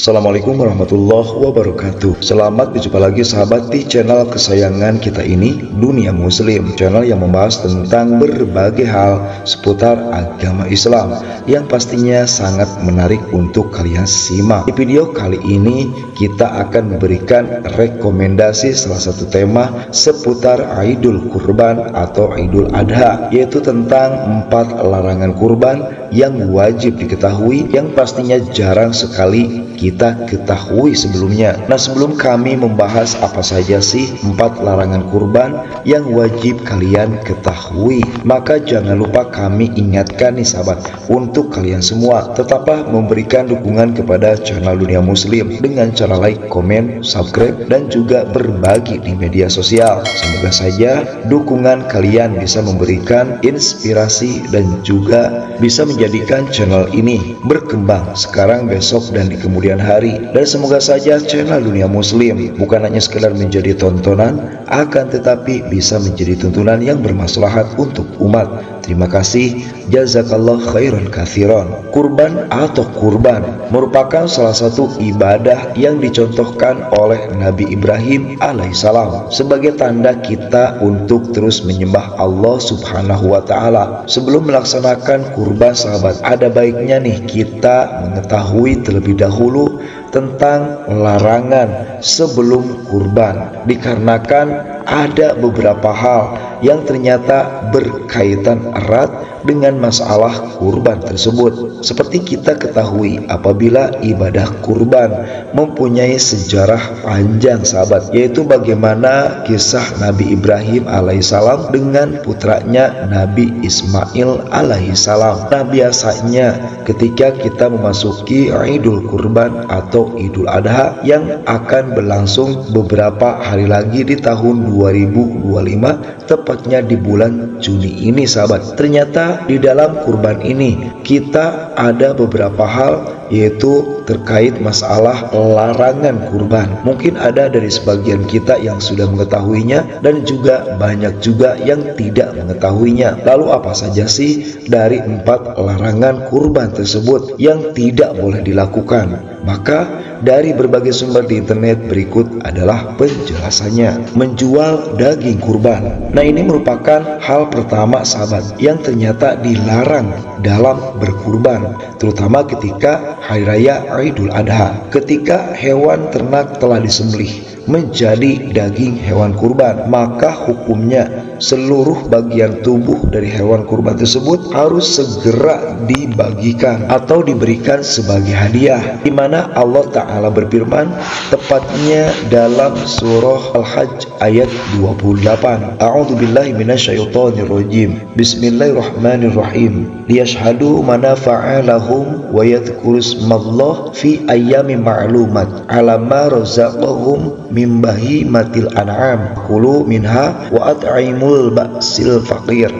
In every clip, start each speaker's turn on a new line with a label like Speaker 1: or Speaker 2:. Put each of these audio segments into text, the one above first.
Speaker 1: Assalamualaikum warahmatullahi wabarakatuh. Selamat berjumpa lagi sahabat di channel kesayangan kita ini, Dunia Muslim, channel yang membahas tentang berbagai hal seputar agama Islam yang pastinya sangat menarik untuk kalian simak. Di video kali ini kita akan memberikan rekomendasi salah satu tema seputar Idul Kurban atau Idul Adha, yaitu tentang 4 larangan kurban yang wajib diketahui yang pastinya jarang sekali kita ketahui sebelumnya. Nah, sebelum kami membahas apa saja sih 4 larangan kurban yang wajib kalian ketahui, maka jangan lupa kami ingatkan nih sahabat, untuk kalian semua tetaplah memberikan dukungan kepada channel Dunia Muslim dengan cara like, komen, subscribe, dan juga berbagi di media sosial. Semoga saja dukungan kalian bisa memberikan inspirasi dan juga bisa menjadikan channel ini berkembang sekarang, besok, dan di kemudian hari. Dan semoga saja channel Dunia Muslim bukan hanya sekedar menjadi tontonan, akan tetapi bisa menjadi tuntunan yang bermaslahat untuk umat. Terima kasih, jazakallah khairan katsiran. Kurban atau kurban merupakan salah satu ibadah yang dicontohkan oleh Nabi Ibrahim alaihissalam sebagai tanda kita untuk terus menyembah Allah subhanahu wa ta'ala. Sebelum melaksanakan kurban sahabat, ada baiknya nih kita mengetahui terlebih dahulu tentang larangan sebelum kurban, dikarenakan ada beberapa hal yang ternyata berkaitan erat dengan masalah kurban tersebut. Seperti kita ketahui, apabila ibadah kurban mempunyai sejarah panjang sahabat, yaitu bagaimana kisah Nabi Ibrahim alaihissalam dengan putranya Nabi Ismail alaihissalam. Nah, biasanya ketika kita memasuki Idul Kurban atau Idul Adha yang akan berlangsung beberapa hari lagi di tahun 2025, tepatnya di bulan Juni ini sahabat, ternyata di dalam kurban ini kita ada beberapa hal, yaitu terkait masalah larangan kurban. Mungkin ada dari sebagian kita yang sudah mengetahuinya dan juga banyak juga yang tidak mengetahuinya. Lalu apa saja sih dari 4 larangan kurban tersebut yang tidak boleh dilakukan? Maka dari berbagai sumber di internet berikut adalah penjelasannya. Menjual daging kurban. Nah, ini merupakan hal pertama sahabat yang ternyata dilarang dalam berkurban, terutama ketika hari raya Idul Adha, ketika hewan ternak telah disembelih menjadi daging hewan kurban, maka hukumnya seluruh bagian tubuh dari hewan kurban tersebut harus segera dibagikan atau diberikan sebagai hadiah, di mana Allah Ta'ala berfirman tepatnya dalam surah Al-Hajj ayat 28. A'udzubillahi minasyaitonirrajim. Bismillahirrahmanirrahim. Liyashhadu manafa'a lahum wa yadhkurusmallah fi ayyamin ma'lumat ala ma razaqahum min bahimatil an'am kulu minha wa at'imul ba'sil faqir,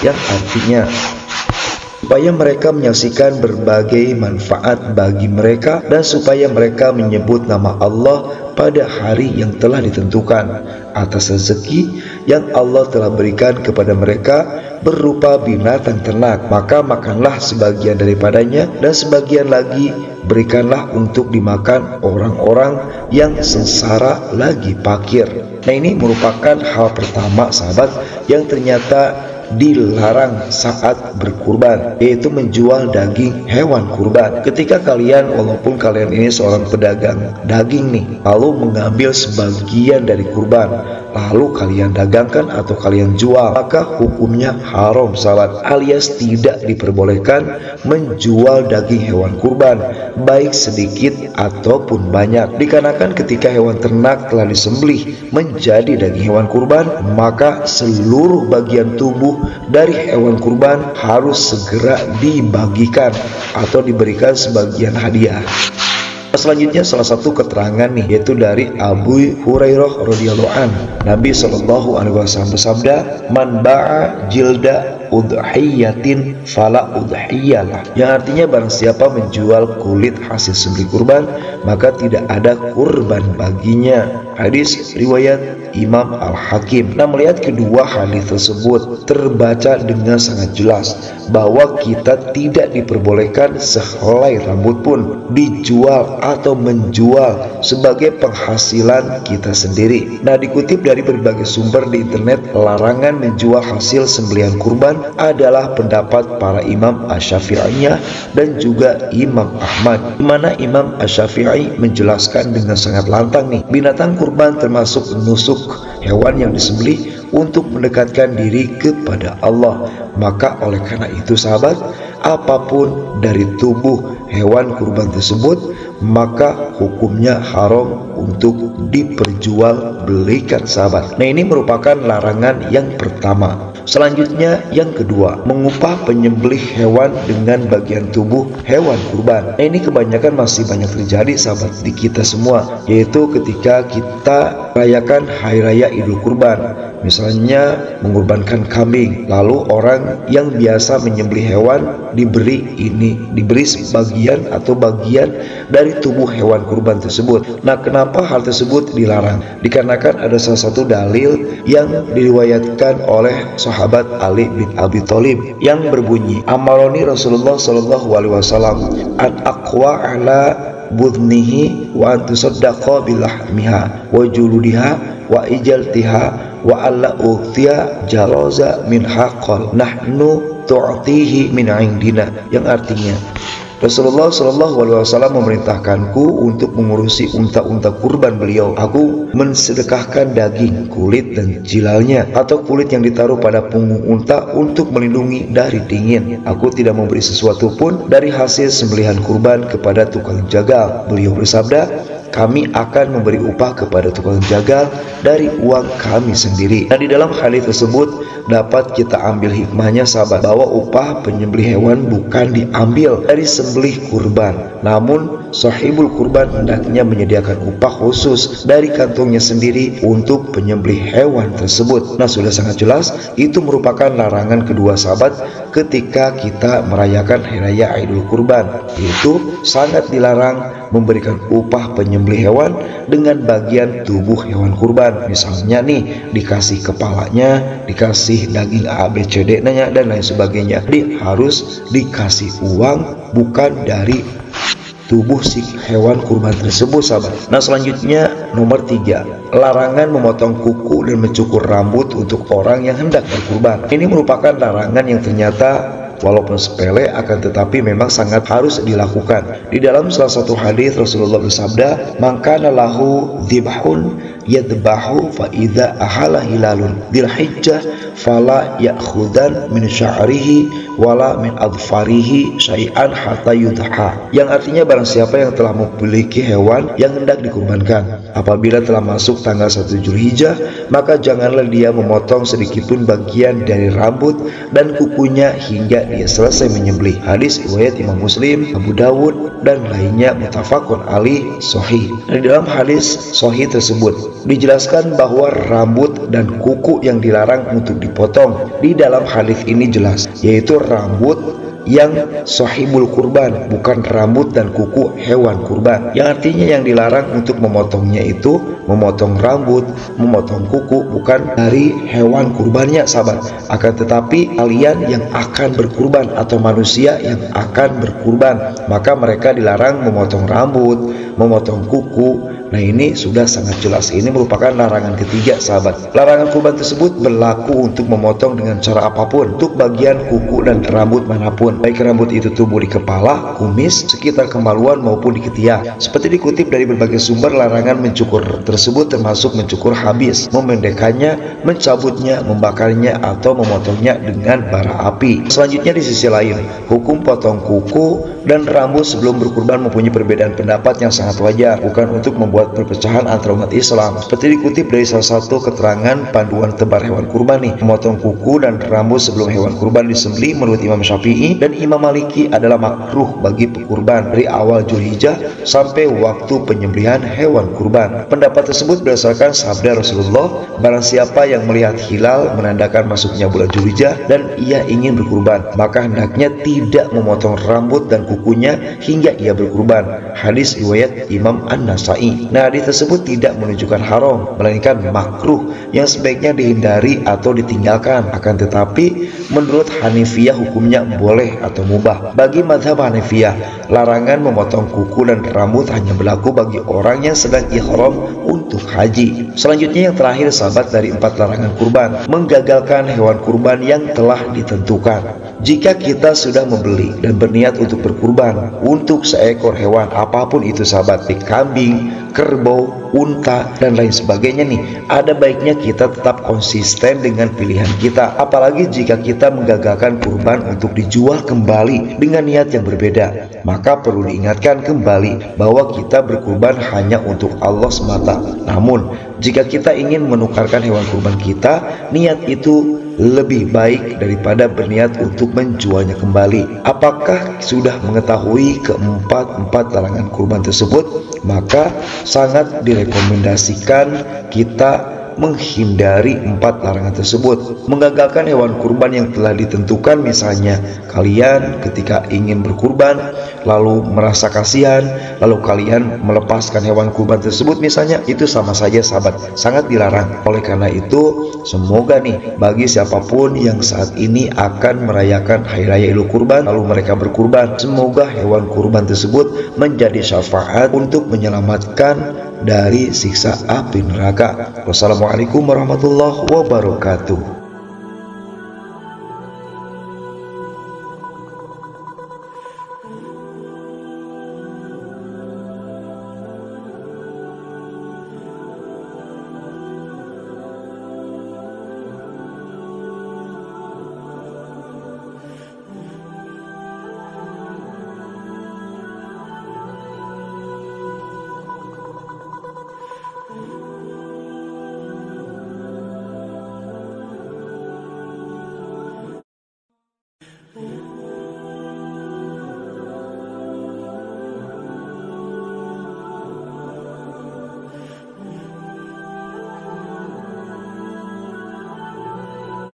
Speaker 1: yang artinya supaya mereka menyaksikan berbagai manfaat bagi mereka dan supaya mereka menyebut nama Allah pada hari yang telah ditentukan atas rezeki yang Allah telah berikan kepada mereka berupa binatang ternak, maka makanlah sebagian daripadanya dan sebagian lagi berikanlah untuk dimakan orang-orang yang sengsara lagi fakir. Nah, ini merupakan hal pertama sahabat yang ternyata dilarang saat berkurban, yaitu menjual daging hewan kurban. Ketika kalian, walaupun kalian ini seorang pedagang daging nih, lalu mengambil sebagian dari kurban lalu kalian dagangkan atau kalian jual, maka hukumnya haram sahabat, alias tidak diperbolehkan menjual daging hewan kurban baik sedikit ataupun banyak, dikarenakan ketika hewan ternak telah disembelih menjadi daging hewan kurban, maka seluruh bagian tubuh dari hewan kurban harus segera dibagikan atau diberikan sebagian hadiah. Selanjutnya salah satu keterangan nih, yaitu dari Abu Hurairah radhiyallahu an. Nabi sallallahu alaihi wasallam bersabda, "Man ba'a jilda udhiyatin fala udhiyalah, yang artinya barang siapa menjual kulit hasil sembelih kurban maka tidak ada kurban baginya. Hadis riwayat Imam Al-Hakim. Nah, melihat kedua hadis tersebut terbaca dengan sangat jelas bahwa kita tidak diperbolehkan sehelai rambut pun dijual atau menjual sebagai penghasilan kita sendiri. Nah, dikutip dari berbagai sumber di internet, larangan menjual hasil sembelihan kurban adalah pendapat para Imam Asy-Syafi'iyah dan juga Imam Ahmad, di mana Imam Asy-Syafi'i menjelaskan dengan sangat lantang nih, binatang kurban termasuk nusuk hewan yang disembelih untuk mendekatkan diri kepada Allah. Maka oleh karena itu sahabat, apapun dari tubuh hewan kurban tersebut maka hukumnya haram untuk diperjualbelikan sahabat. Nah, ini merupakan larangan yang pertama. Selanjutnya yang kedua, mengupah penyembelih hewan dengan bagian tubuh hewan kurban. Nah, ini kebanyakan masih banyak terjadi sahabat di kita semua, yaitu ketika kita rayakan hari raya Idul Kurban, misalnya mengorbankan kambing, lalu orang yang biasa menyembelih hewan diberi sebagian atau bagian dari tubuh hewan kurban tersebut. Nah, kenapa hal tersebut dilarang? Dikarenakan ada salah satu dalil yang diriwayatkan oleh sahabat Ali bin Abi Thalib yang berbunyi, amaroni Rasulullah sallallahu alaihi wasallam an aqwa ala budnihi wa an tusaddaqa bilahmiha wa juludiha wa ijaltiha wa alla uqtiya jalaza min haqqal nahnu tu'tihi min indina, yang artinya Rasulullah SAW memerintahkanku untuk mengurusi unta-unta kurban beliau. Aku mensedekahkan daging, kulit dan jilalnya atau kulit yang ditaruh pada punggung unta untuk melindungi dari dingin. Aku tidak memberi sesuatu pun dari hasil sembelihan kurban kepada tukang jagal. Beliau bersabda, kami akan memberi upah kepada tukang jagal dari uang kami sendiri. Nah, di dalam hadis tersebut dapat kita ambil hikmahnya sahabat, bahwa upah penyembelih hewan bukan diambil dari sembelih kurban, namun sahibul kurban hendaknya menyediakan upah khusus dari kantongnya sendiri untuk penyembelih hewan tersebut. Nah, sudah sangat jelas itu merupakan larangan kedua sahabat ketika kita merayakan hari raya Idul Kurban, yaitu sangat dilarang memberikan upah penyembelih hewan dengan bagian tubuh hewan kurban. Misalnya nih, dikasih kepalanya, dikasih daging ABCD-nya dan lain sebagainya. Harus dikasih uang, bukan dari tubuh si hewan kurban tersebut sahabat. Nah, selanjutnya nomor 3, larangan memotong kuku dan mencukur rambut untuk orang yang hendak berkurban. Ini merupakan larangan yang ternyata walaupun sepele akan tetapi memang sangat harus dilakukan. Di dalam salah satu hadis Rasulullah bersabda, "Man kana lahu dzibhun yadbahu fa idza ahala hilalun dzilhijjah fala ya'khudan min sya'rihi wala min adfarihi syai'an hatta yudha." Yang artinya barang siapa yang telah memiliki hewan yang hendak dikurbankan, apabila telah masuk tanggal 1 Zulhijjah, maka janganlah dia memotong sedikitpun bagian dari rambut dan kukunya hingga dia selesai menyembelih. Hadis riwayat Imam Muslim, Abu Dawud dan lainnya, muttafaqun alaih, sahih. Di dalam hadis sahih tersebut dijelaskan bahwa rambut dan kuku yang dilarang untuk dipotong di dalam hadis ini jelas, yaitu rambut yang sahibul kurban, bukan rambut dan kuku hewan kurban. Yang artinya yang dilarang untuk memotongnya itu memotong rambut, memotong kuku, bukan dari hewan kurbannya sahabat, akan tetapi kalian yang akan berkurban atau manusia yang akan berkurban, maka mereka dilarang memotong rambut, memotong kuku. Nah, ini sudah sangat jelas. Ini merupakan larangan ketiga sahabat. Larangan kurban tersebut berlaku untuk memotong dengan cara apapun untuk bagian kuku dan rambut manapun, baik rambut itu tumbuh di kepala, kumis, sekitar kemaluan maupun di ketiak. Seperti dikutip dari berbagai sumber, larangan mencukur tersebut termasuk mencukur habis, memendekkannya, mencabutnya, membakarnya atau memotongnya dengan bara api. Selanjutnya di sisi lain, hukum potong kuku dan rambut sebelum berkurban mempunyai perbedaan pendapat yang sangat wajar, bukan untuk membuat membuat perpecahan antara umat Islam. Seperti dikutip dari salah satu keterangan panduan tebar hewan kurban nih, memotong kuku dan rambut sebelum hewan kurban disembelih menurut Imam Syafi'i dan Imam Maliki adalah makruh bagi pekurban dari awal Dzulhijjah sampai waktu penyembelihan hewan kurban. Pendapat tersebut berdasarkan sabda Rasulullah, barang siapa yang melihat hilal menandakan masuknya bulan Dzulhijjah dan ia ingin berkurban, maka hendaknya tidak memotong rambut dan kukunya hingga ia berkurban. Hadis riwayat Imam An-Nasai. Nah, hadis tersebut tidak menunjukkan haram, melainkan makruh yang sebaiknya dihindari atau ditinggalkan. Akan tetapi menurut Hanifiyah hukumnya boleh atau mubah. Bagi mazhab Hanifiyah, larangan memotong kuku dan rambut hanya berlaku bagi orang yang sedang ihram untuk haji. Selanjutnya yang terakhir, sahabat, dari 4 larangan kurban, menggagalkan hewan kurban yang telah ditentukan. Jika kita sudah membeli dan berniat untuk berkurban untuk seekor hewan apapun itu, sahabat, kambing, kerbau, unta, dan lain sebagainya nih, ada baiknya kita tetap konsisten dengan pilihan kita. Apalagi jika kita menggagalkan kurban untuk dijual kembali dengan niat yang berbeda, maka perlu diingatkan kembali bahwa kita berkurban hanya untuk Allah semata. Namun jika kita ingin menukarkan hewan kurban kita, niat itu lebih baik daripada berniat untuk menjualnya kembali. Apakah sudah mengetahui keempat larangan kurban tersebut? Maka sangat direkomendasikan kita menghindari 4 larangan tersebut. Menggagalkan hewan kurban yang telah ditentukan, misalnya kalian ketika ingin berkurban lalu merasa kasihan, lalu kalian melepaskan hewan kurban tersebut misalnya, itu sama saja, sahabat, sangat dilarang. Oleh karena itu, semoga nih bagi siapapun yang saat ini akan merayakan Hari Raya Idul Kurban lalu mereka berkurban, semoga hewan kurban tersebut menjadi syafaat untuk menyelamatkan dari siksa api neraka. Wassalamualaikum warahmatullahi wabarakatuh.